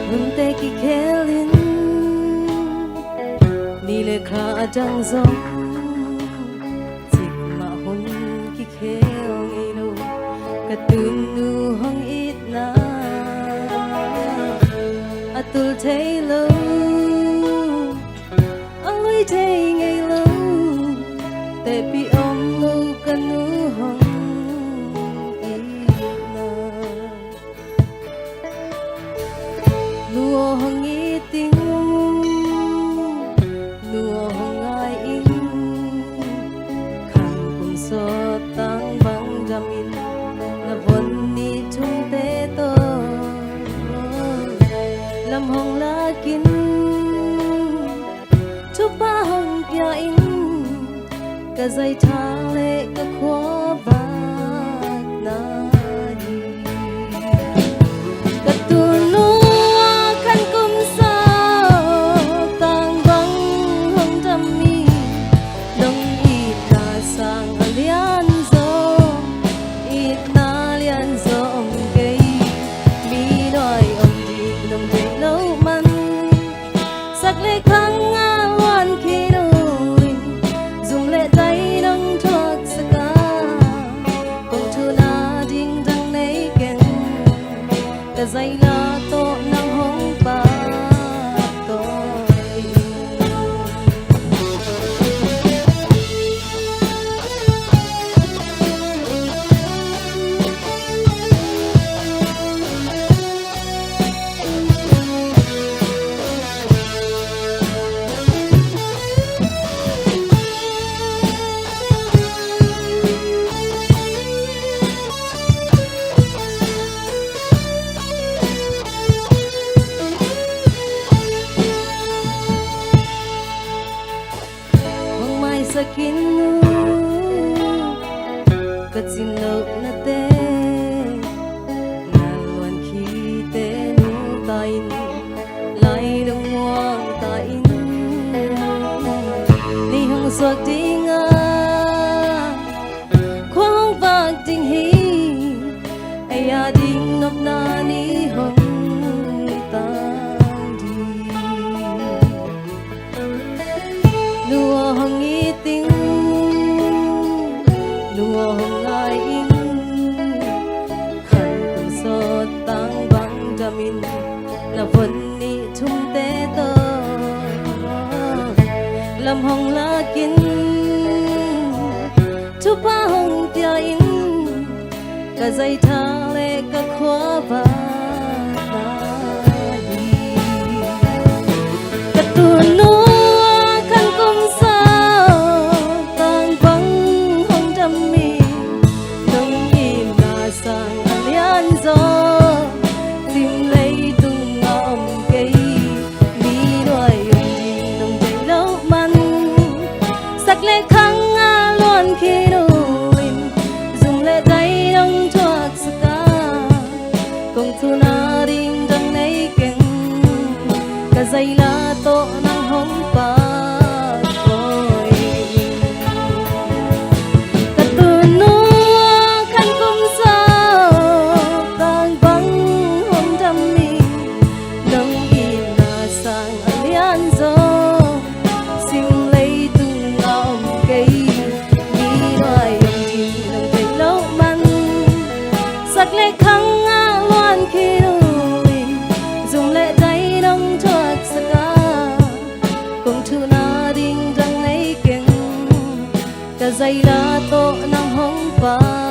hun te ki khelin ni le kha jang zong chik ma hun ki khel ngei lo ka tun nu hong it na atul thei lo ơi thei ngei lo te pi om lo ka nu hong it na nuo hong it ting nuo hong ai in khang kum so tang bang jamin na von ni chung te to lam hong la kin chu pa hong pya in ka zai tha le ka khwa va na ni ka tu nu kan kum sa tang bang hong jam mi dong i ta sang alian zo i na lian zo om ke mi doi om di dong de lo man sak le khang nga wan khi đôi dùng lệ tay nâng thoát saka cùng thu na ding dang nei ken ka zai la to nang hong pa tôi sakin nu katsin lo na te nan wan khi te nu tain lai dong wang tain ni hong suak dinga khong vang ting hi aya ding nop na ni hong ta di nuo hong ting nuo hong ai in khan kum so tang bang jamin na von ni chung te to lam hong la kin chu pa hong pya in ka zai tha le ka khwa va na di ka tu nu lệ khang nga luôn khi đôi dùng lệ tay đông thoát saka cùng thu na ding dang nei ken ka zai la to nang hong pa tôi ka tu nu kan kum sa tang bang hong jam mi dong im na sang alian zo sak lệ khang nga loan khi đôi dùng lệ tay đông thoát saka cùng thu na ding dang nei ken ka zai la to nang hong pa